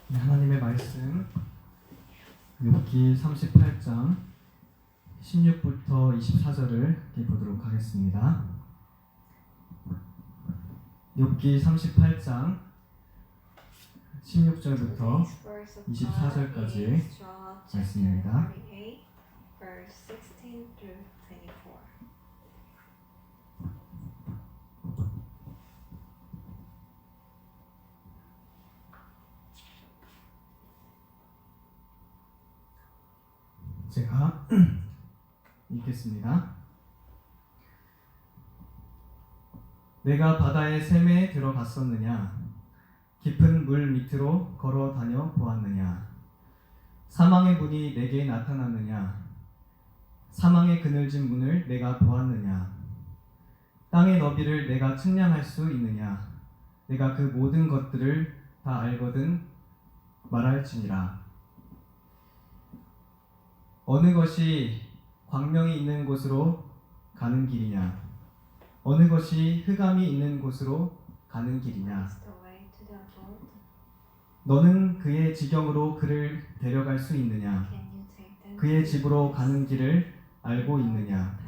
네, 하나님의 말씀 욥기 38장 16부터 24절을 보도록 하겠습니다. 욥기 38장 16절부터 24절까지 말씀입니다. 제가 읽겠습니다. 내가 바다의 샘에 들어갔었느냐? 깊은 물 밑으로 걸어 다녀 보았느냐? 사망의 문이 내게 나타났느냐? 사망의 그늘진 문을 내가 보았느냐? 땅의 너비를 내가 측량할 수 있느냐? 내가 그 모든 것들을 다 알거든 말할지니라. 어느 것이 광명이 있는 곳으로 가는 길이냐? 어느 것이 흑암이 있는 곳으로 가는 길이냐? 너는 그의 지경으로 그를 데려갈 수 있느냐? 그의 집으로 가는 길을 알고 있느냐?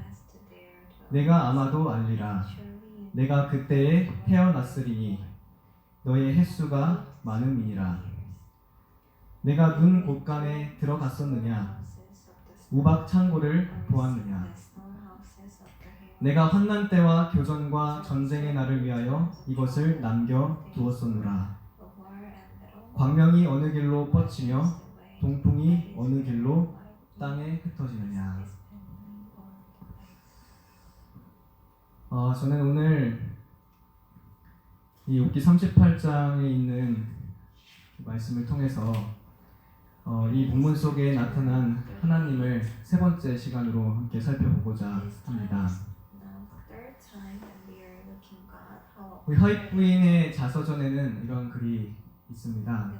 내가 아마도 알리라. 내가 그때에 태어났으리니 너의 횟수가 많음이니라. 내가 눈 곳간에 들어갔었느냐? 우박 창고를 보았느냐? 내가 환난 때와 교전과 전쟁의 날을 위하여 이것을 남겨 두었었노라. 광명이 어느 길로 뻗치며 동풍이 어느 길로 땅에 흩어지느냐? 저는 오늘 이 욥기 38장에 있는 말씀을 통해서 이 본문 속에 나타난 하나님을 세 번째 시간으로 함께 살펴보고자 합니다. 우리 화이트 부인의 자서전에는 이런 글이 있습니다.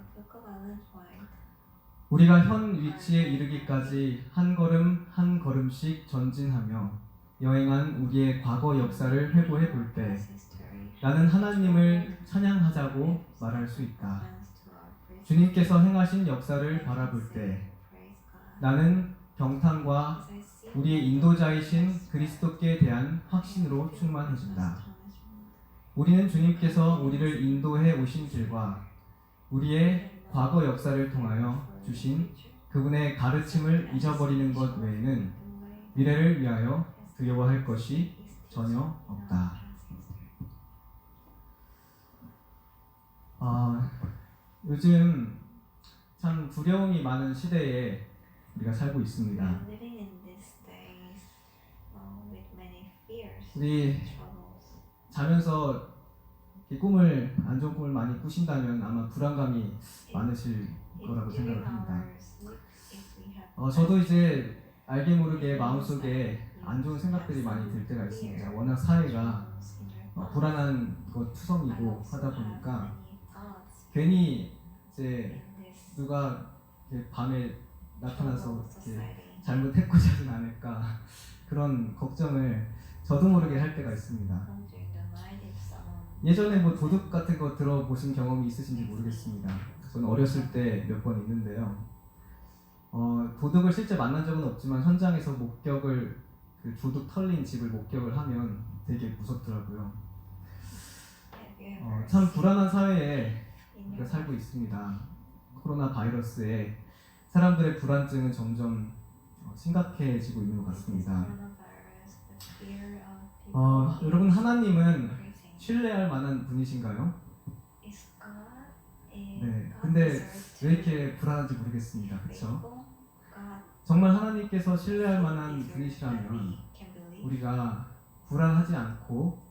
우리가 현 위치에 이르기까지 한 걸음 한 걸음씩 전진하며 여행한 우리의 과거 역사를 회고해 볼 때 나는 하나님을 찬양하자고 말할 수 있다. 주님께서 행하신 역사를 바라볼 때 나는 경탄과 우리의 인도자이신 그리스도께 대한 확신으로 충만해진다. 우리는 주님께서 우리를 인도해 오신 길과 우리의 과거 역사를 통하여 주신 그분의 가르침을 잊어버리는 것 외에는 미래를 위하여 두려워할 것이 전혀 없다. 요즘 참 두려움이 많은 시대에 우리가 살고 있습니다. 우리 자면서 꿈을 안 좋은 꿈을 많이 꾸신다면 아마 불안감이 많으실 거라고 생각을 합니다. 저도 이제 알게 모르게 마음속에 안 좋은 생각들이 많이 들 때가 있습니다. 워낙 사회가 불안한 것 투성이고 하다 보니까 괜히 이제 누가 밤에 나타나서 잘못했고자 하진 않을까 그런 걱정을 저도 모르게 할 때가 있습니다. 예전에 도둑 같은 거 들어보신 경험이 있으신지 모르겠습니다. 저는 어렸을 때 몇 번 있는데요. 도둑을 실제 만난 적은 없지만 현장에서 목격을 도둑 털린 집을 목격을 하면 되게 무섭더라고요. 참 불안한 사회에 우리가 살고 있습니다. 코로나 바이러스에 사람들의 불안증은 점점 심각해지고 있는 것 같습니다. 여러분, 하나님은 신뢰할 만한 분이신가요? 네, 근데 왜 이렇게 불안한지 모르겠습니다. 그렇죠? 정말 하나님께서 신뢰할 만한 분이시라면 우리가 불안하지 않고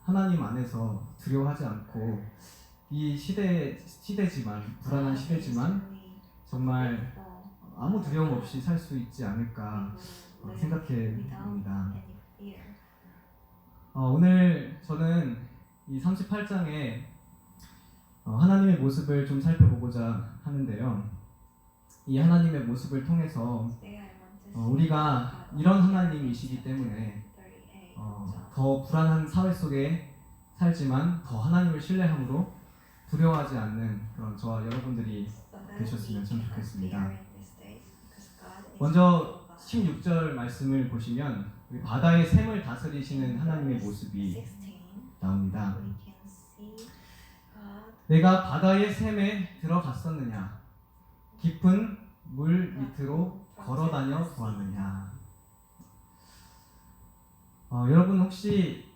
하나님 안에서 두려워하지 않고 이 시대지만 불안한 시대지만 정말 아무 두려움 없이 살 수 있지 않을까 생각해 봅니다. 오늘 저는 이 38장에 하나님의 모습을 좀 살펴보고자 하는데요. 이 하나님의 모습을 통해서 우리가 이런 하나님이시기 때문에 더 불안한 사회 속에 살지만 더 하나님을 신뢰함으로 두려워하지 않는 그런 저와 여러분들이 되셨으면 참 좋겠습니다. 먼저 16절 말씀을 보시면 바다의 샘을 다스리시는 하나님의 모습이 나옵니다. 내가 바다의 샘에 들어갔었느냐? 깊은 물 밑으로 걸어다녀 보았느냐? 여러분 혹시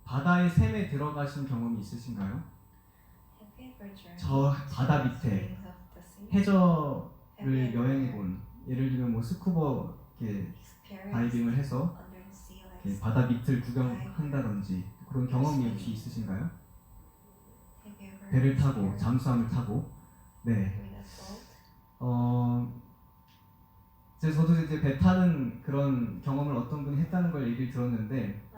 바다의 샘에 들어가신 경험이 있으신가요? 저 바다 밑에 해저를 여행해본, 예를 들면 뭐 스쿠버 이렇게 다이빙을 해서 이렇게 바다 밑을 구경한다든지 그런 경험이 혹시 있으신가요? 배를 타고 잠수함을 타고 네. 저도 이제 배 타는 그런 경험을 어떤 분이 했다는 걸 얘기를 들었는데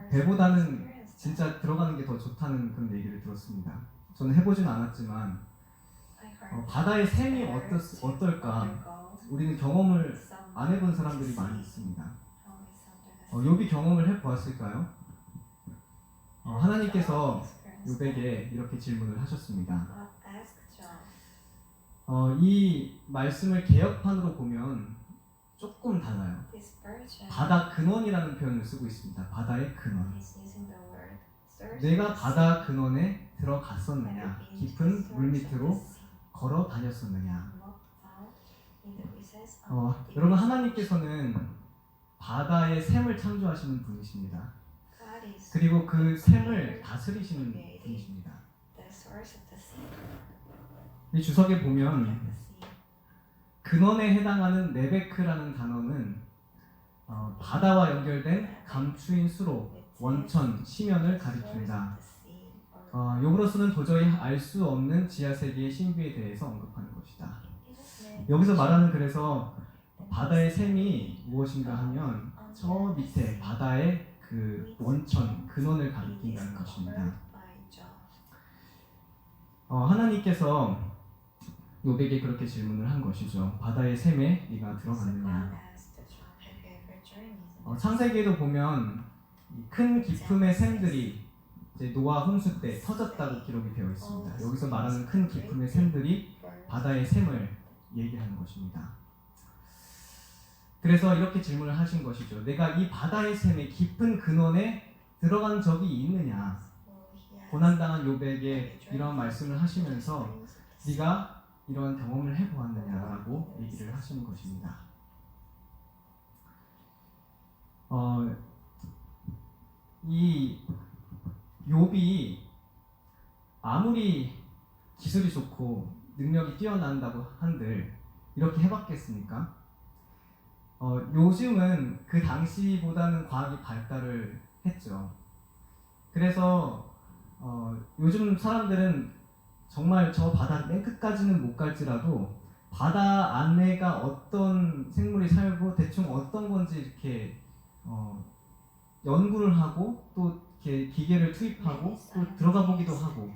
배보다는 진짜 들어가는 게 더 좋다는 그런 얘기를 들었습니다. 저는 해보진 않았지만 바다의 샘이 어떨까? 우리는 경험을 안 해본 사람들이 많이 있습니다. 욥이 경험을 해보았을까요? 하나님께서 욥에게 이렇게 질문을 하셨습니다. 이 말씀을 개역판으로 보면 조금 달라요. 바다 근원이라는 표현을 쓰고 있습니다. 바다의 근원. 내가 바다 근원에 들어갔었느냐? 깊은 물 밑으로 걸어 다녔었느냐? 여러분 하나님께서는 바다의 샘을 창조하시는 분이십니다. 그리고 그 샘을 다스리시는 분이십니다. 이 주석에 보면 근원에 해당하는 네베크라는 단어는 바다와 연결된 감추인 수로, 원천, 심연을 가리킨다. 욥으로서는 도저히 알 수 없는 지하세계의 신비에 대해서 언급하는 것이다. 여기서 말하는 그래서 바다의 샘이 무엇인가 하면 저 밑에 바다의 그 원천, 근원을 가리킨다는 것입니다. 하나님께서 욥에게 그렇게 질문을 한 것이죠. 바다의 샘에 네가 들어갔느냐? 창세기에도 보면 큰 깊음의 샘들이 이제 노아 홍수 때 터졌다고 기록이 되어 있습니다. 여기서 말하는 큰 깊음의 샘들이 바다의 샘을 얘기하는 것입니다. 그래서 이렇게 질문을 하신 것이죠. 내가 이 바다의 샘의 깊은 근원에 들어간 적이 있느냐? 고난당한 욥에게 이런 말씀을 하시면서 네가 이런 경험을 해보았느냐라고 얘기를 하시는 것입니다. 이 욥이 아무리 기술이 좋고 능력이 뛰어난다고 한들 이렇게 해봤겠습니까? 요즘은 그 당시보다는 과학이 발달을 했죠. 그래서 요즘 사람들은 정말 저 바다 맨 끝까지는 못 갈지라도 바다 안에가 어떤 생물이 살고 대충 어떤 건지 이렇게 연구를 하고 또 이렇게 기계를 투입하고 또 들어가 보기도 하고,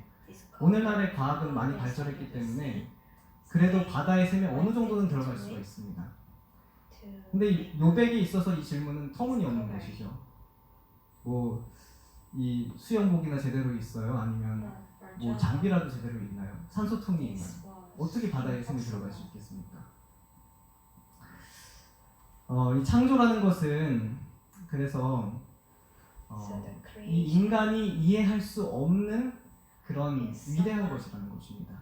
오늘날의 과학은 많이 발전했기 때문에 그래도 바다의 샘에 어느 정도는 들어갈 수가 있습니다. 근데 욥에게 있어서 이 질문은 터무니없는 것이죠. 뭐 이 수영복이나 제대로 있어요? 아니면 뭐 장비라도 제대로 있나요? 산소통이 있나요? 어떻게 바다의 샘에 들어갈 수 있겠습니까? 이 창조라는 것은 그래서 이 인간이 이해할 수 없는 그런 위대한 것이라는 것입니다.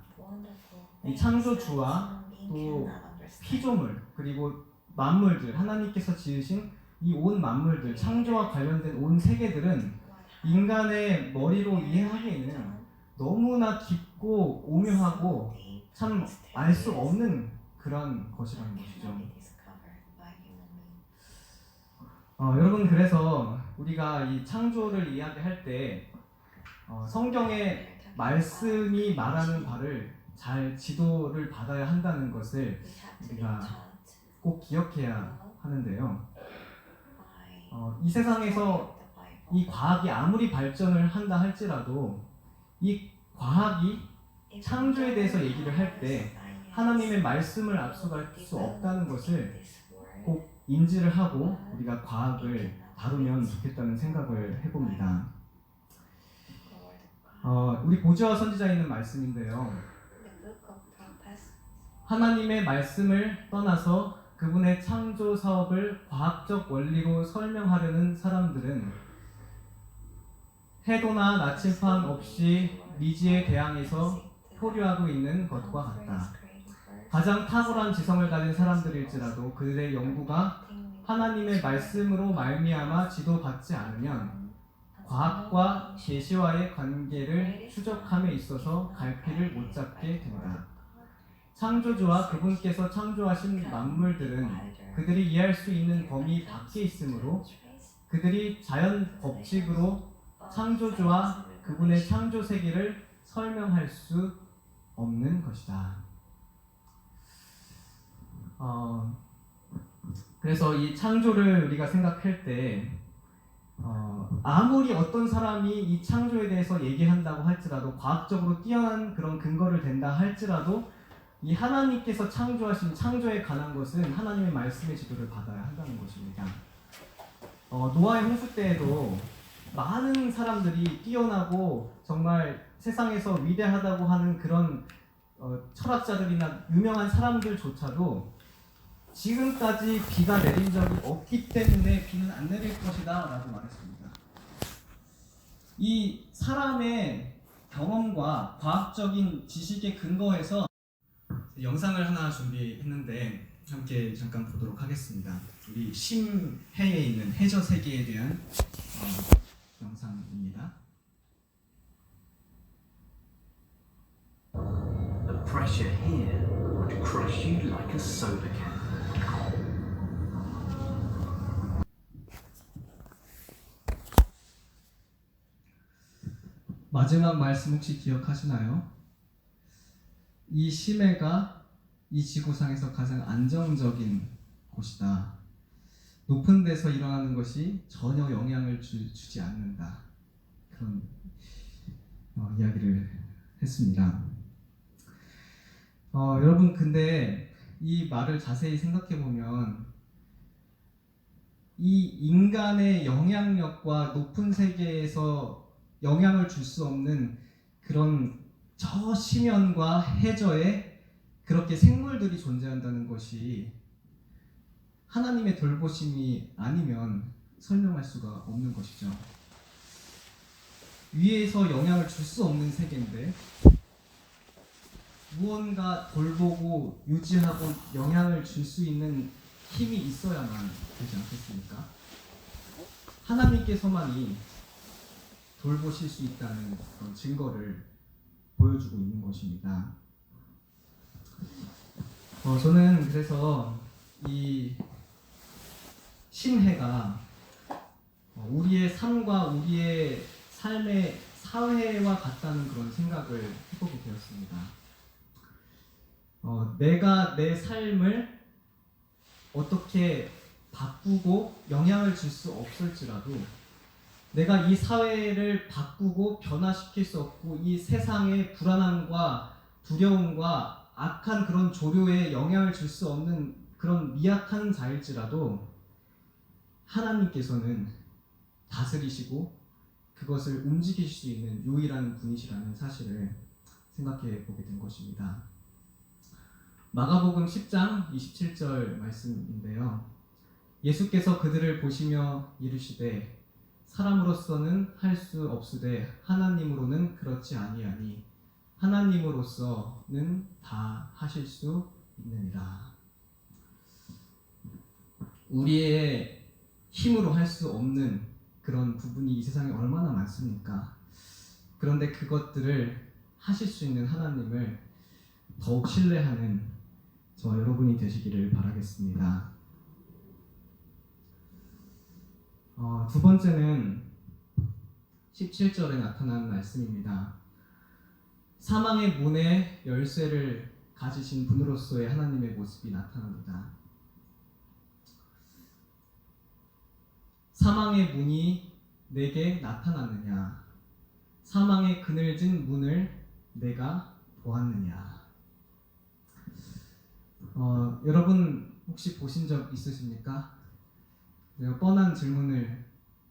이 창조주와 또 피조물 그리고 만물들, 하나님께서 지으신 이 온 만물들, 창조와 관련된 온 세계들은 인간의 머리로 이해하기에는 너무나 깊고 오묘하고 참 알 수 없는 그런 것이라는 것이죠. 여러분, 그래서 우리가 이 창조를 이야기할 때 성경의 말씀이 말하는 바를 잘 지도를 받아야 한다는 것을 우리가 꼭 기억해야 하는데요. 이 세상에서 이 과학이 아무리 발전을 한다 할지라도 이 과학이 창조에 대해서 얘기를 할 때 하나님의 말씀을 앞서갈 수 없다는 것을 꼭 인지를 하고 우리가 과학을 다루면 좋겠다는 생각을 해봅니다. 우리 보주와 선지자에 있는 말씀인데요. 하나님의 말씀을 떠나서 그분의 창조 사업을 과학적 원리로 설명하려는 사람들은 해도나 나침판 없이 미지의 대양에서 표류하고 있는 것과 같다. 가장 탁월한 지성을 가진 사람들일지라도 그들의 연구가 하나님의 말씀으로 말미암아 지도받지 않으면 과학과 계시와의 관계를 추적함에 있어서 갈피를 못 잡게 된다. 창조주와 그분께서 창조하신 만물들은 그들이 이해할 수 있는 범위 밖에 있으므로 그들이 자연 법칙으로 창조주와 그분의 창조 세계를 설명할 수 없는 것이다. 그래서 이 창조를 우리가 생각할 때 아무리 어떤 사람이 이 창조에 대해서 얘기한다고 할지라도 과학적으로 뛰어난 그런 근거를 댄다 할지라도 이 하나님께서 창조하신 창조에 관한 것은 하나님의 말씀의 지도를 받아야 한다는 것입니다. 노아의 홍수 때에도 많은 사람들이 뛰어나고 정말 세상에서 위대하다고 하는 그런 철학자들이나 유명한 사람들조차도 지금까지 비가 내린 적이 없기 때문에 비는 안 내릴 것이다 라고 말했습니다. 이 사람의 경험과 과학적인 지식에 근거해서 영상을 하나 준비했는데 함께 잠깐 보도록 하겠습니다. 우리 심해에 있는 해저 세계에 대한 영상입니다. The pressure here would crush you like a soda can. 마지막 말씀 혹시 기억하시나요? 이 심해가 이 지구상에서 가장 안정적인 곳이다. 높은 데서 일어나는 것이 전혀 영향을 주지 않는다. 그런 이야기를 했습니다. 여러분 근데 이 말을 자세히 생각해 보면 이 인간의 영향력과 높은 세계에서 영향을 줄 수 없는 그런 저 심연과 해저에 그렇게 생물들이 존재한다는 것이 하나님의 돌보심이 아니면 설명할 수가 없는 것이죠. 위에서 영향을 줄 수 없는 세계인데 무언가 돌보고 유지하고 영향을 줄 수 있는 힘이 있어야만 되지 않겠습니까? 하나님께서만이 돌보실 수 있다는 그런 증거를 보여주고 있는 것입니다. 저는 그래서 이 심해가 우리의 삶과 우리의 삶의 사회와 같다는 그런 생각을 해보게 되었습니다. 내가 내 삶을 어떻게 바꾸고 영향을 줄 수 없을지라도 내가 이 사회를 바꾸고 변화시킬 수 없고 이 세상의 불안함과 두려움과 악한 그런 조류에 영향을 줄 수 없는 그런 미약한 자일지라도 하나님께서는 다스리시고 그것을 움직이실 수 있는 유일한 분이시라는 사실을 생각해 보게 된 것입니다. 마가복음 10장 27절 말씀인데요. 예수께서 그들을 보시며 이르시되 사람으로서는 할 수 없으되 하나님으로는 그렇지 아니하니 하나님으로서는 다 하실 수 있느니라. 우리의 힘으로 할 수 없는 그런 부분이 이 세상에 얼마나 많습니까? 그런데 그것들을 하실 수 있는 하나님을 더욱 신뢰하는 저와 여러분이 되시기를 바라겠습니다. 두 번째는 17절에 나타난 말씀입니다. 사망의 문의 열쇠를 가지신 분으로서의 하나님의 모습이 나타납니다. 사망의 문이 내게 나타났느냐? 사망의 그늘진 문을 내가 보았느냐? 여러분 혹시 보신 적 있으십니까? 뻔한 질문을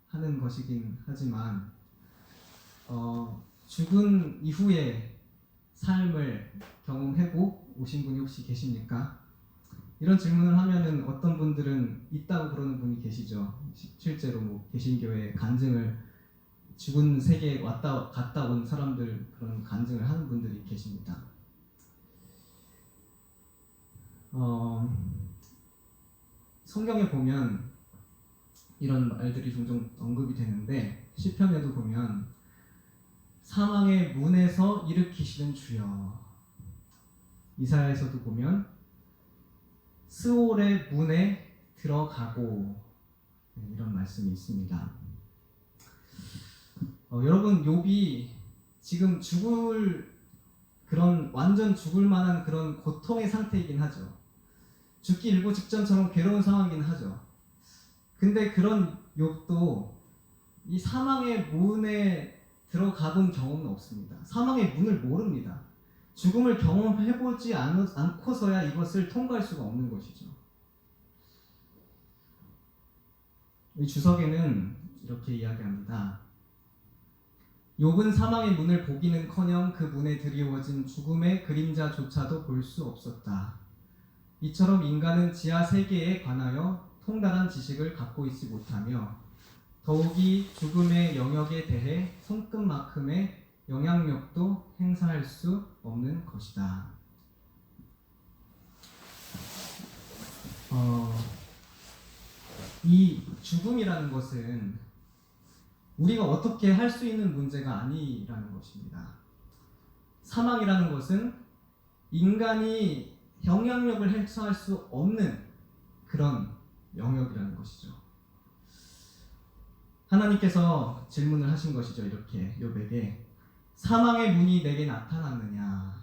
하는 것이긴 하지만 죽은 이후의 삶을 경험해보고 오신 분이 혹시 계십니까? 이런 질문을 하면은 어떤 분들은 있다고 그러는 분이 계시죠. 실제로 뭐 개신교의 간증을 죽은 세계에 왔다 갔다 온 사람들 그런 간증을 하는 분들이 계십니다. 성경에 보면 이런 말들이 종종 언급이 되는데 시편에도 보면 사망의 문에서 일으키시는 주여, 이사야에서도 보면 스올의 문에 들어가고, 이런 말씀이 있습니다. 여러분, 욥이 지금 완전 죽을 만한 그런 고통의 상태이긴 하죠. 죽기 일보 직전처럼 괴로운 상황이긴 하죠. 근데 그런 욥도 이 사망의 문에 들어가본 경험은 없습니다. 사망의 문을 모릅니다. 죽음을 경험해보지 않고서야 이것을 통과할 수가 없는 것이죠. 이 주석에는 이렇게 이야기합니다. 욥은 사망의 문을 보기는커녕 그 문에 드리워진 죽음의 그림자조차도 볼 수 없었다. 이처럼 인간은 지하 세계에 관하여 통달한 지식을 갖고 있지 못하며 더욱이 죽음의 영역에 대해 손끝만큼의 영향력도 행사할 수 없는 것이다. 이 죽음이라는 것은 우리가 어떻게 할 수 있는 문제가 아니라는 것입니다. 사망이라는 것은 인간이 영향력을 행사할 수 없는 그런 영역이라는 것이죠. 하나님께서 질문을 하신 것이죠. 이렇게 욥에게 사망의 문이 내게 나타났느냐.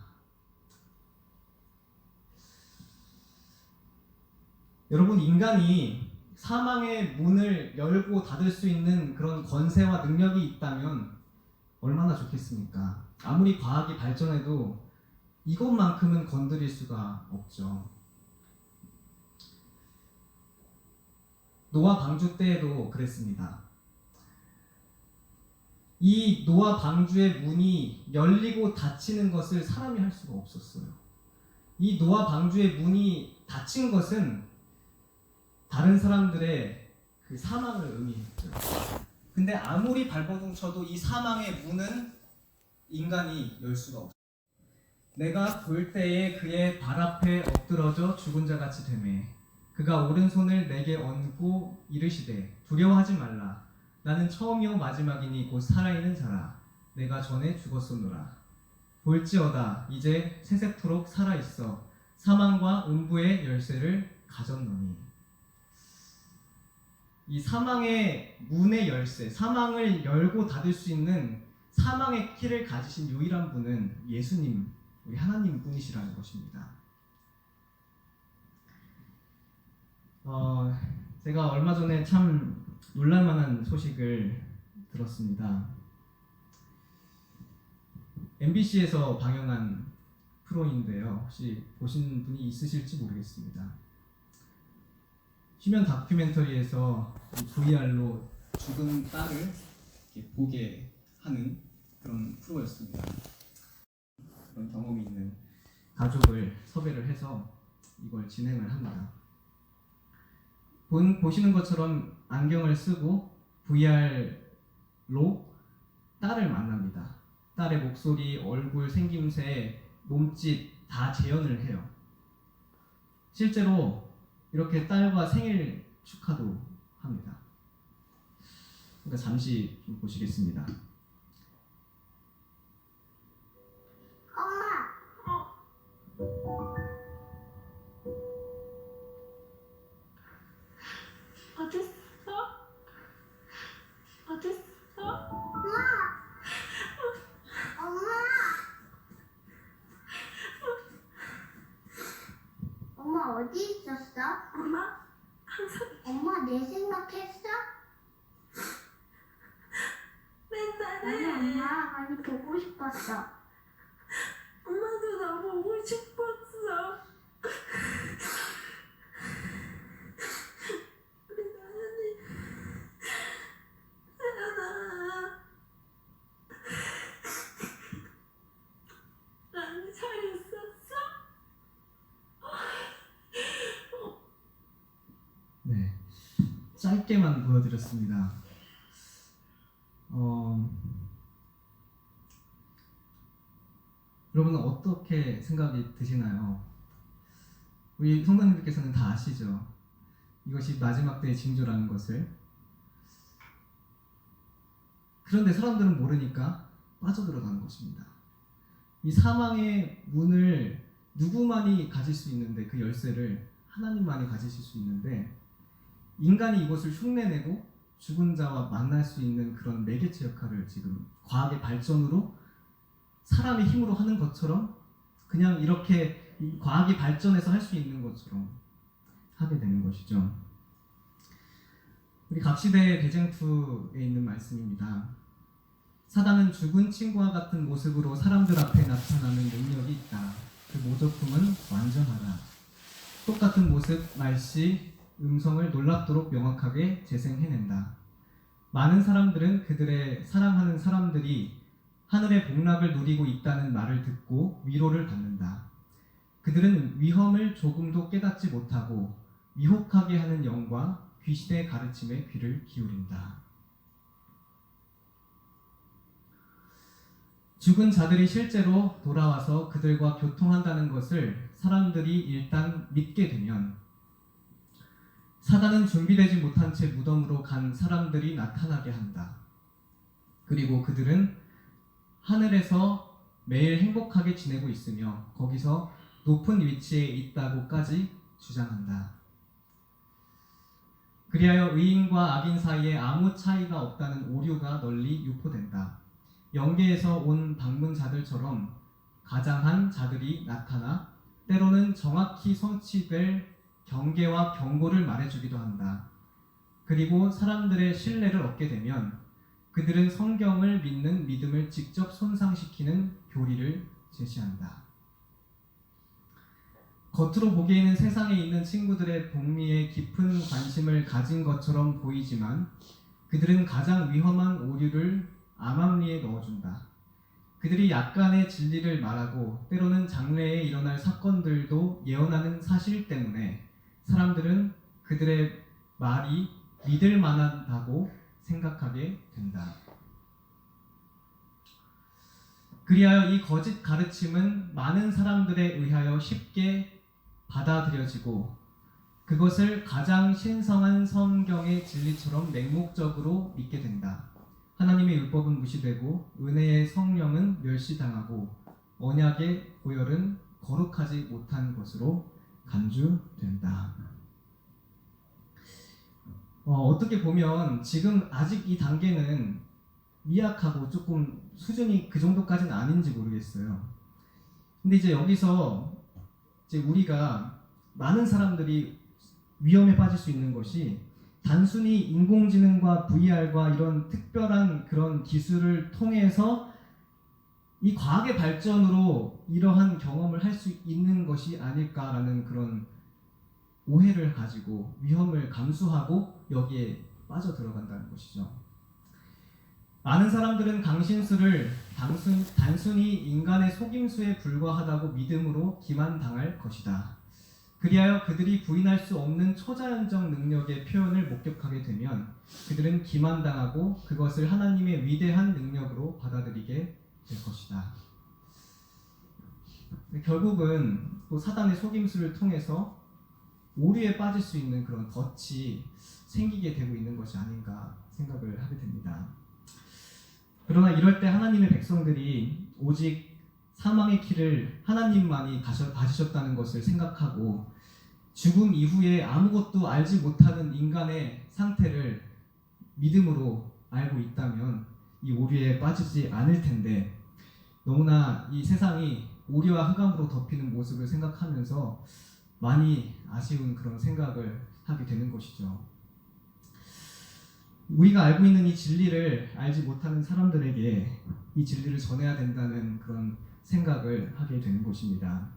여러분, 인간이 사망의 문을 열고 닫을 수 있는 그런 권세와 능력이 있다면 얼마나 좋겠습니까? 아무리 과학이 발전해도 이것만큼은 건드릴 수가 없죠. 노아 방주 때에도 그랬습니다. 이 노아 방주의 문이 열리고 닫히는 것을 사람이 할 수가 없었어요. 이 노아 방주의 문이 닫힌 것은 다른 사람들의 그 사망을 의미했죠. 근데 아무리 발버둥 쳐도 이 사망의 문은 인간이 열 수가 없어요. 내가 볼 때에 그의 발 앞에 엎드러져 죽은 자 같이 되매 그가 오른손을 내게 얹고 이르시되 두려워하지 말라. 나는 처음이요 마지막이니 곧 살아있는 자라. 내가 전에 죽었었노라. 볼지어다 이제 세세토록 살아있어 사망과 음부의 열쇠를 가졌노니. 이 사망의 문의 열쇠, 사망을 열고 닫을 수 있는 사망의 키를 가지신 유일한 분은 예수님, 우리 하나님 분이시라는 것입니다. 제가 얼마 전에 참 놀랄만한 소식을 들었습니다. MBC에서 방영한 프로인데요. 혹시 보신 분이 있으실지 모르겠습니다. 휴면 다큐멘터리에서 VR로 죽은 딸을 보게 하는 그런 프로였습니다. 그런 경험이 있는 가족을 섭외를 해서 이걸 진행을 합니다. 보시는 것처럼 안경을 쓰고 VR로 딸을 만납니다. 딸의 목소리, 얼굴, 생김새, 몸짓 다 재현을 해요. 실제로 이렇게 딸과 생일 축하도 합니다. 그러니까 잠시 좀 보시겠습니다. 엄마 어디 있었어? 엄마 항상 엄마 내 생각했어? 맨날 아니 해. 엄마 많이 보고 싶었어. 엄마도 나 보고 싶었어. 우리 나연이 나연아 짧게만 보여드렸습니다. 여러분은 어떻게 생각이 드시나요? 우리 성도님들께서는 다 아시죠? 이것이 마지막 때의 징조라는 것을. 그런데 사람들은 모르니까 빠져들어가는 것입니다. 이 사망의 문을 누구만이 가질 수 있는데, 그 열쇠를 하나님만이 가지실 수 있는데, 인간이 이것을 흉내내고 죽은 자와 만날 수 있는 그런 매개체 역할을 지금 과학의 발전으로 사람의 힘으로 하는 것처럼, 그냥 이렇게 이 과학이 발전해서 할 수 있는 것처럼 하게 되는 것이죠. 우리 각시대 배쟁투에 있는 말씀입니다. 사단은 죽은 친구와 같은 모습으로 사람들 앞에 나타나는 능력이 있다. 그 모조품은 완전하다. 똑같은 모습, 말씨, 음성을 놀랍도록 명확하게 재생해낸다. 많은 사람들은 그들의 사랑하는 사람들이 하늘의 복락을 누리고 있다는 말을 듣고 위로를 받는다. 그들은 위험을 조금도 깨닫지 못하고 미혹하게 하는 영과 귀신의 가르침에 귀를 기울인다. 죽은 자들이 실제로 돌아와서 그들과 교통한다는 것을 사람들이 일단 믿게 되면, 사단은 준비되지 못한 채 무덤으로 간 사람들이 나타나게 한다. 그리고 그들은 하늘에서 매일 행복하게 지내고 있으며 거기서 높은 위치에 있다고까지 주장한다. 그리하여 의인과 악인 사이에 아무 차이가 없다는 오류가 널리 유포된다. 영계에서 온 방문자들처럼 가장한 자들이 나타나 때로는 정확히 성취될 경계와 경고를 말해주기도 한다. 그리고 사람들의 신뢰를 얻게 되면 그들은 성경을 믿는 믿음을 직접 손상시키는 교리를 제시한다. 겉으로 보기에는 세상에 있는 친구들의 복리에 깊은 관심을 가진 것처럼 보이지만 그들은 가장 위험한 오류를 암암리에 넣어준다. 그들이 약간의 진리를 말하고 때로는 장래에 일어날 사건들도 예언하는 사실 때문에 사람들은 그들의 말이 믿을 만하다고 생각하게 된다. 그리하여 이 거짓 가르침은 많은 사람들에 의하여 쉽게 받아들여지고 그것을 가장 신성한 성경의 진리처럼 맹목적으로 믿게 된다. 하나님의 율법은 무시되고 은혜의 성령은 멸시당하고 언약의 보혈은 거룩하지 못한 것으로 간주된다. 어떻게 보면 지금 아직 이 단계는 미약하고 조금 수준이 그 정도까지는 아닌지 모르겠어요. 근데 이제 여기서 이제 우리가 많은 사람들이 위험에 빠질 수 있는 것이 단순히 인공지능과 VR과 이런 특별한 그런 기술을 통해서 이 과학의 발전으로 이러한 경험을 할 수 있는 것이 아닐까라는 그런 오해를 가지고 위험을 감수하고 여기에 빠져 들어간다는 것이죠. 많은 사람들은 강신수를 단순히 인간의 속임수에 불과하다고 믿음으로 기만당할 것이다. 그리하여 그들이 부인할 수 없는 초자연적 능력의 표현을 목격하게 되면 그들은 기만당하고 그것을 하나님의 위대한 능력으로 받아들이게 될 것이다. 결국은 또 사단의 속임수를 통해서 오류에 빠질 수 있는 그런 덫이 생기게 되고 있는 것이 아닌가 생각을 하게 됩니다. 그러나 이럴 때 하나님의 백성들이 오직 사망의 길을 하나님만이 가지셨다는 것을 생각하고 죽음 이후에 아무것도 알지 못하는 인간의 상태를 믿음으로 알고 있다면 이 오류에 빠지지 않을 텐데, 너무나 이 세상이 오류와 흑암으로 덮이는 모습을 생각하면서 많이 아쉬운 그런 생각을 하게 되는 것이죠. 우리가 알고 있는 이 진리를 알지 못하는 사람들에게 이 진리를 전해야 된다는 그런 생각을 하게 되는 것입니다.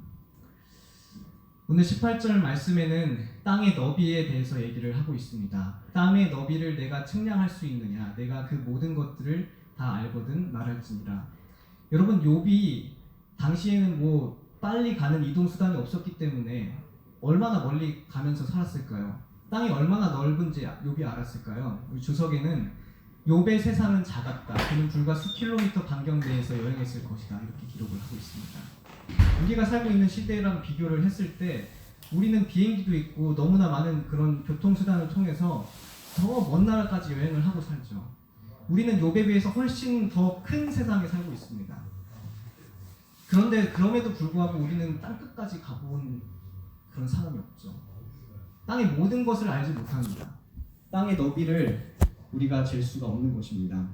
오늘 18절 말씀에는 땅의 너비에 대해서 얘기를 하고 있습니다. 땅의 너비를 내가 측량할 수 있느냐, 내가 그 모든 것들을 다 알거든 말할지니라. 여러분, 욥이 당시에는 뭐 빨리 가는 이동 수단이 없었기 때문에 얼마나 멀리 가면서 살았을까요? 땅이 얼마나 넓은지 욥이 알았을까요? 우리 주석에는 욥의 세상은 작았다. 그는 불과 수킬로미터 반경 내에서 여행했을 것이다. 이렇게 기록을 하고 있습니다. 우리가 살고 있는 시대랑 비교를 했을 때 우리는 비행기도 있고 너무나 많은 그런 교통수단을 통해서 더 먼 나라까지 여행을 하고 살죠. 우리는 욥에 비해서 훨씬 더 큰 세상에 살고 있습니다. 그런데 그럼에도 불구하고 우리는 땅끝까지 가본 그런 사람이 없죠. 땅의 모든 것을 알지 못합니다. 땅의 너비를 우리가 잴 수가 없는 것입니다.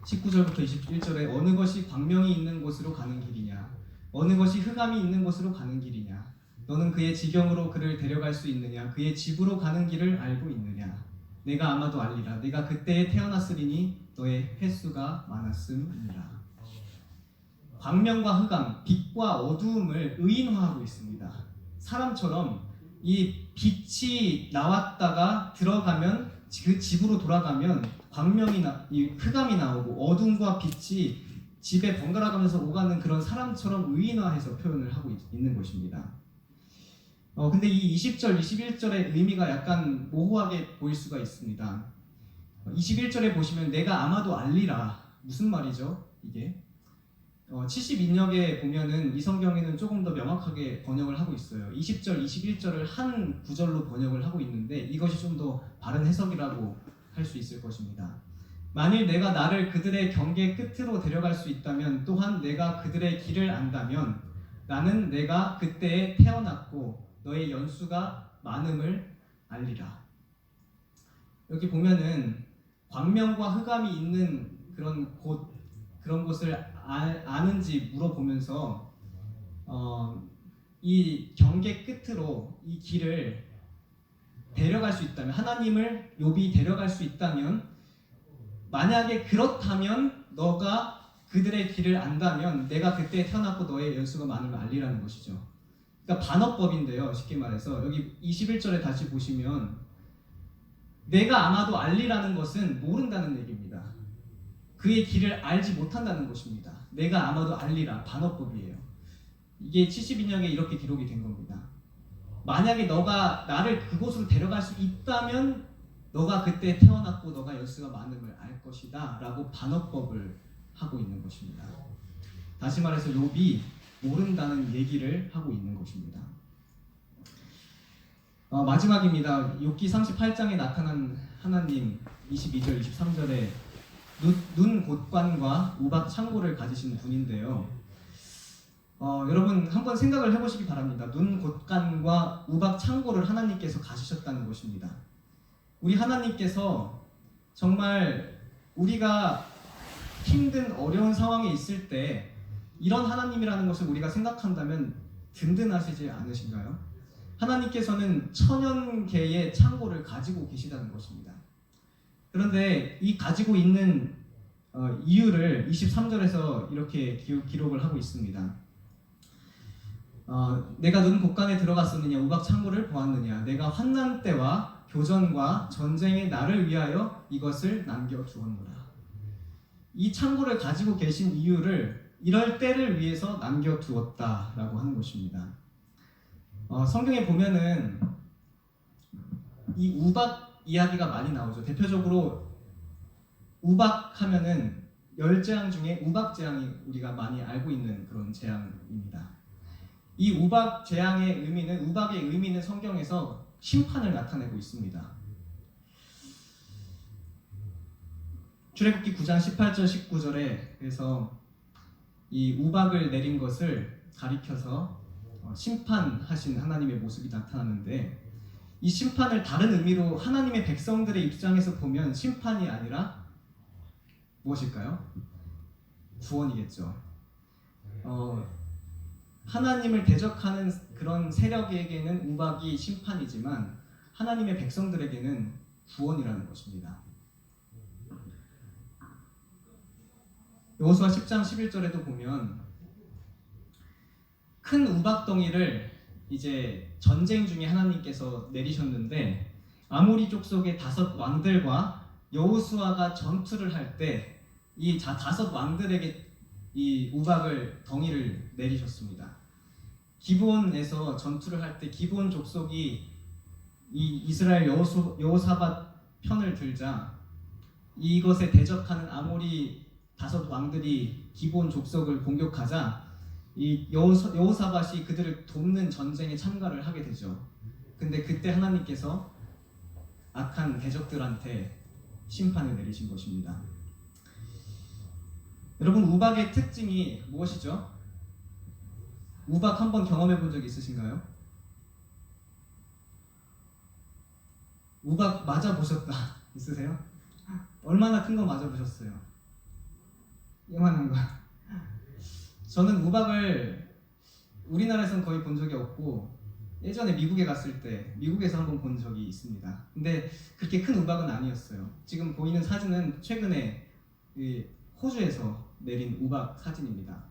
19절부터 21절에 어느 것이 광명이 있는 곳으로 가는 길이냐, 어느 것이 흑암이 있는 곳으로 가는 길이냐, 너는 그의 지경으로 그를 데려갈 수 있느냐, 그의 집으로 가는 길을 알고 있느냐. 내가 아마도 알리라. 내가 그때에 태어났으리니 너의 횟수가 많았음이니라. 광명과 흑암, 빛과 어두움을 의인화하고 있습니다. 사람처럼 이 빛이 나왔다가 들어가면 그 집으로 돌아가면 이 흑암이 나오고 어둠과 빛이 집에 번갈아가면서 오가는 그런 사람처럼 의인화해서 표현을 하고 있는 것입니다. 근데 이 20절, 21절의 의미가 약간 모호하게 보일 수가 있습니다. 21절에 보시면 내가 아마도 알리라. 무슨 말이죠? 이게 72역에 보면은 이 성경에는 조금 더 명확하게 번역을 하고 있어요. 20절, 21절을 한 구절로 번역을 하고 있는데 이것이 좀 더 바른 해석이라고 할 수 있을 것입니다. 만일 내가 나를 그들의 경계 끝으로 데려갈 수 있다면, 또한 내가 그들의 길을 안다면, 나는 내가 그때에 태어났고 너의 연수가 많음을 알리라. 여기 보면은 광명과 흑암이 있는 그런 곳을 아는지 물어보면서 이 경계 끝으로 이 길을 데려갈 수 있다면, 하나님을 욥이 데려갈 수 있다면, 만약에 그렇다면 너가 그들의 길을 안다면 내가 그때 태어났고 너의 연수가 많음을 알리라는 것이죠. 그러니까 반어법인데요. 쉽게 말해서 여기 21절에 다시 보시면 내가 아마도 알리라는 것은 모른다는 얘기입니다. 그의 길을 알지 못한다는 것입니다. 내가 아마도 알리라, 반어법이에요. 이게 72역에 이렇게 기록이 된 겁니다. 만약에 너가 나를 그곳으로 데려갈 수 있다면 너가 그때 태어났고 너가 연수가 많음을 알 것이다 라고 반어법을 하고 있는 것입니다. 다시 말해서 욥이 모른다는 얘기를 하고 있는 것입니다. 마지막입니다. 욥기 38장에 나타난 하나님, 22절, 23절에 눈 곧관과 우박 창고를 가지신 분인데요. 여러분 한번 생각을 해보시기 바랍니다. 눈 곧관과 우박 창고를 하나님께서 가지셨다는 것입니다. 우리 하나님께서 정말 우리가 힘든 어려운 상황에 있을 때 이런 하나님이라는 것을 우리가 생각한다면 든든하시지 않으신가요? 하나님께서는 천연 개의 창고를 가지고 계시다는 것입니다. 그런데 이 가지고 있는 이유를 23절에서 이렇게 기록을 하고 있습니다. 내가 눈 곳간에 들어갔었느냐, 우박 창고를 보았느냐, 내가 환난 때와 교전과 전쟁의 날을 위하여 이것을 남겨두었노라. 이 창고를 가지고 계신 이유를 이럴 때를 위해서 남겨두었다라고 하는 것입니다. 성경에 보면은 이 우박 이야기가 많이 나오죠. 대표적으로 우박 하면은 10재앙 중에 우박재앙이 우리가 많이 알고 있는 그런 재앙입니다. 이 우박재앙의 의미는, 우박의 의미는 성경에서 심판을 나타내고 있습니다. 출애굽기 9장 18절 19절에 그래서 이 우박을 내린 것을 가리켜서 심판하신 하나님의 모습이 나타나는데, 이 심판을 다른 의미로 하나님의 백성들의 입장에서 보면 심판이 아니라 무엇일까요? 구원이겠죠. 하나님을 대적하는 그런 세력에게는 우박이 심판이지만 하나님의 백성들에게는 구원이라는 것입니다. 여호수아 10장 11절에도 보면 큰 우박덩이를 이제 전쟁 중에 하나님께서 내리셨는데, 아모리 족속의 5 왕들과 여호수아가 전투를 할 때 이 5 왕들에게 이 우박을 덩이를 내리셨습니다. 기브온에서 전투를 할 때 기브온 족속이 이 이스라엘 여호사밧 편을 들자 이것에 대적하는 아모리 다섯 왕들이 기본 족속을 공격하자 이 여호사밧이 그들을 돕는 전쟁에 참가를 하게 되죠. 근데 그때 하나님께서 악한 대적들한테 심판을 내리신 것입니다. 여러분, 우박의 특징이 무엇이죠? 우박 한번 경험해 본 적 있으신가요? 우박 맞아보셨다 있으세요? 얼마나 큰 거 맞아보셨어요? 이만한 거. 저는 우박을 우리나라에선 거의 본 적이 없고 예전에 미국에 갔을 때 미국에서 한번 본 적이 있습니다. 근데 그렇게 큰 우박은 아니었어요. 지금 보이는 사진은 최근에 호주에서 내린 우박 사진입니다.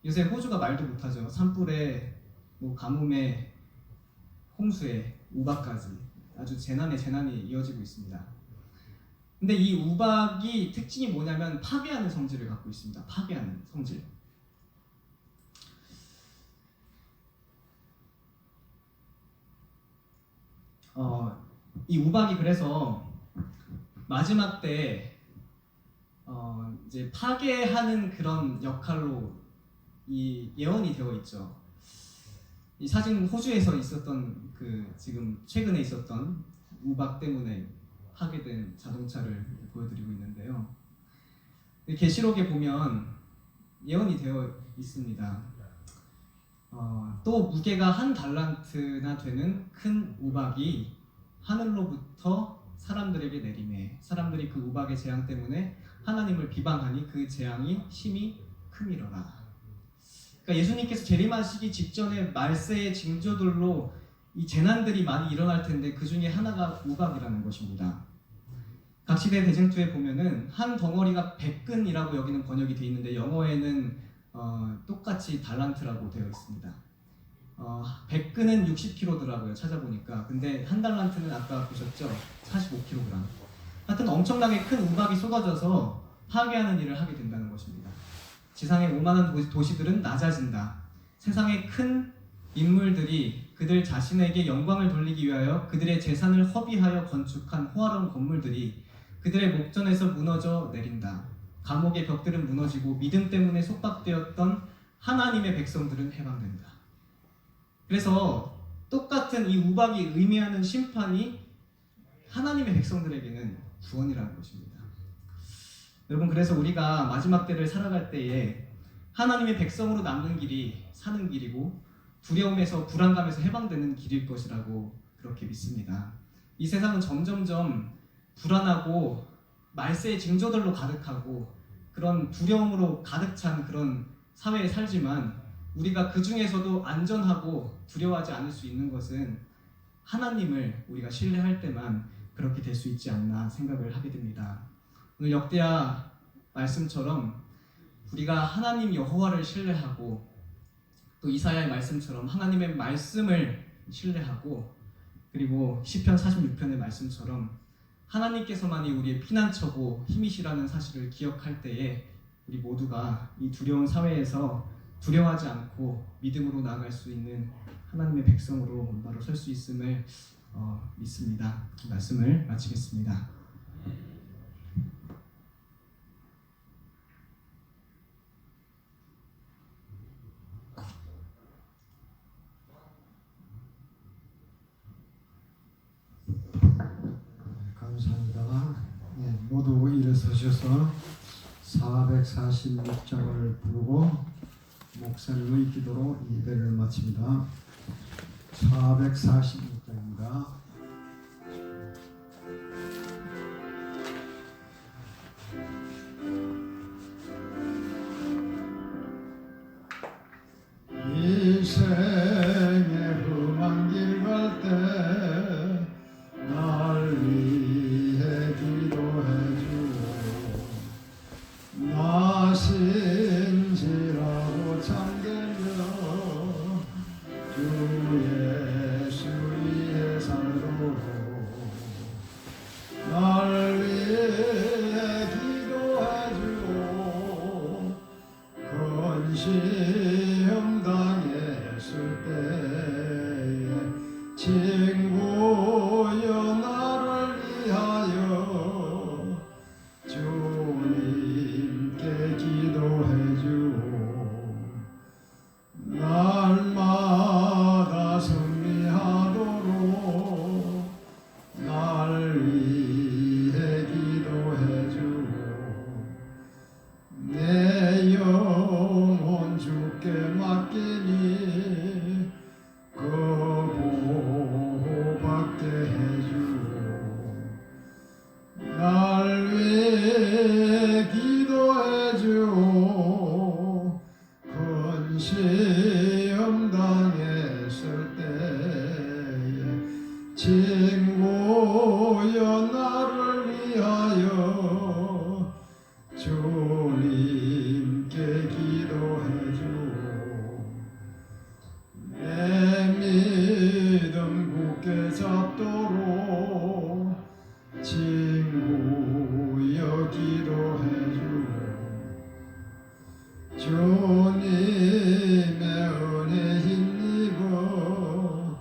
요새 호주가 말도 못하죠. 산불에 뭐 가뭄에 홍수에 우박까지 아주 재난에 재난이 이어지고 있습니다. 근데 이 우박이 특징이 뭐냐면 파괴하는 성질을 갖고 있습니다. 파괴하는 성질. 이 우박이 그래서 마지막 때 이제 파괴하는 그런 역할로 이 예언이 되어 있죠. 이 사진 호주에서 있었던 지금 최근에 있었던 우박 때문에 파괴된 자동차를 보여드리고 있는데요. 계시록에 보면 예언이 되어 있습니다. 또 무게가 1 달란트나 되는 큰 우박이 하늘로부터 사람들에게 내리매 사람들이 그 우박의 재앙 때문에 하나님을 비방하니 그 재앙이 심히 크미러라. 그러니까 예수님께서 재림하시기 직전에 말세의 징조들로 이 재난들이 많이 일어날 텐데 그 중에 하나가 우박이라는 것입니다. 각 시대 대쟁투에 보면은 한 덩어리가 100근이라고 여기는 번역이 되어 있는데 영어에는 똑같이 달란트라고 되어 있습니다. 100근은 60kg더라고요 찾아보니까. 근데 한 달란트는 아까 보셨죠? 45kg. 하여튼 엄청나게 큰 우박이 쏟아져서 파괴하는 일을 하게 된다는 것입니다. 지상의 오만한 도시들은 낮아진다. 세상의 큰 인물들이 그들 자신에게 영광을 돌리기 위하여 그들의 재산을 허비하여 건축한 호화로운 건물들이 그들의 목전에서 무너져 내린다. 감옥의 벽들은 무너지고 믿음 때문에 속박되었던 하나님의 백성들은 해방된다. 그래서 똑같은 이 우박이 의미하는 심판이 하나님의 백성들에게는 구원이라는 것입니다. 여러분, 그래서 우리가 마지막 때를 살아갈 때에 하나님의 백성으로 남는 길이 사는 길이고 두려움에서 불안감에서 해방되는 길일 것이라고 그렇게 믿습니다. 이 세상은 점점점 불안하고 말세의 징조들로 가득하고 그런 두려움으로 가득 찬 그런 사회에 살지만 우리가 그 중에서도 안전하고 두려워하지 않을 수 있는 것은 하나님을 우리가 신뢰할 때만 그렇게 될 수 있지 않나 생각을 하게 됩니다. 오늘 역대하 말씀처럼 우리가 하나님 여호와를 신뢰하고 또 이사야의 말씀처럼 하나님의 말씀을 신뢰하고 그리고 시편 46편의 말씀처럼 하나님께서만이 우리의 피난처고 힘이시라는 사실을 기억할 때에 우리 모두가 이 두려운 사회에서 두려워하지 않고 믿음으로 나아갈 수 있는 하나님의 백성으로 바로 설 수 있음을 믿습니다. 말씀을 마치겠습니다. 감사합니다. 모두 일어서셔서 446장을 부르고 목사님의 기도로 예배를 마칩니다. 446장입니다. 이 생의 험한 길 갈 때 날 위해 기도해주오. 나신지라고 잠들며 주 예수 위에 살도록 날 위해 기도해주오. 건시험 당했을 때에 친구 맡기니 그 보호받게 해주고 날 위해 기도해주고 큰 시험 당했을 때에 친구여 나를 위하여 주님께 기도해주고 내 믿음 굳게 잡도록 친구여 기도해주고 주님의 은혜 힘입어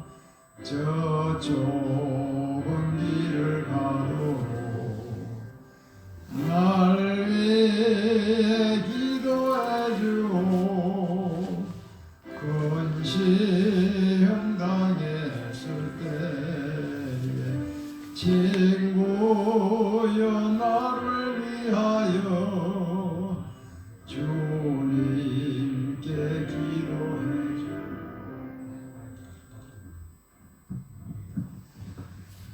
저 좁은 길을 가도록 날 위해 기도해주고 큰 시험 당했을 때에 친구여 나를 위하여 주님께 기도해주고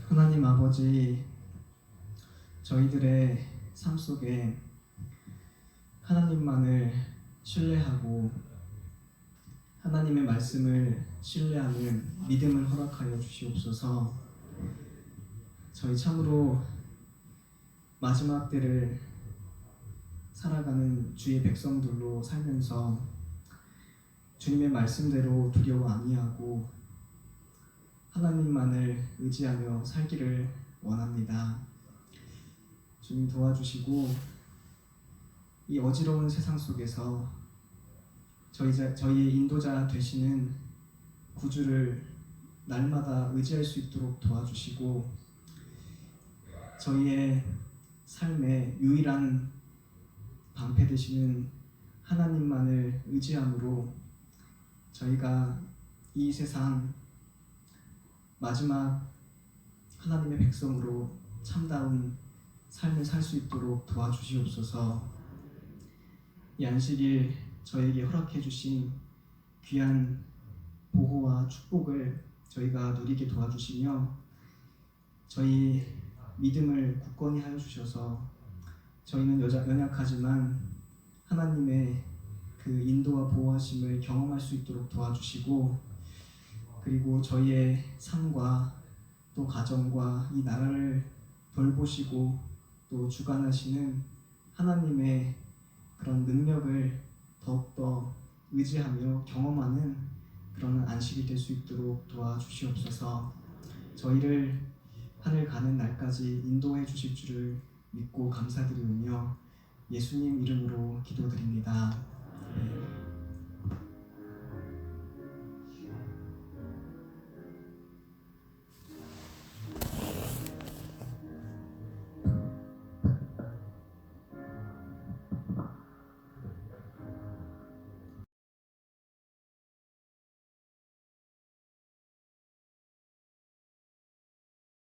하나님 아버지, 저희들의 삶 속에 하나님만을 신뢰하고 하나님의 말씀을 신뢰하는 믿음을 허락하여 주시옵소서. 저희 참으로 마지막 때를 살아가는 주의 백성들로 살면서 주님의 말씀대로 두려워 아니하고 하나님만을 의지하며 살기를 원합니다. 주님 도와주시고 이 어지러운 세상 속에서 저희의 인도자 되시는 구주를 날마다 의지할 수 있도록 도와주시고 저희의 삶의 유일한 방패 되시는 하나님만을 의지함으로 저희가 이 세상 마지막 하나님의 백성으로 참다운 삶을 살 수 있도록 도와주시옵소서. 이 안식일 저에게 허락해 주신 귀한 보호와 축복을 저희가 누리게 도와주시며 저희 믿음을 굳건히 하여 주셔서 저희는 연약하지만 하나님의 그 인도와 보호하심을 경험할 수 있도록 도와주시고 그리고 저희의 삶과 또 가정과 이 나라를 돌보시고 또 주관하시는 하나님의 그런 능력을 더욱더 의지하며 경험하는 그런 안식이 될 수 있도록 도와주시옵소서. 저희를 하늘 가는 날까지 인도해 주실 줄을 믿고 감사드리며 예수님 이름으로 기도드립니다. 네.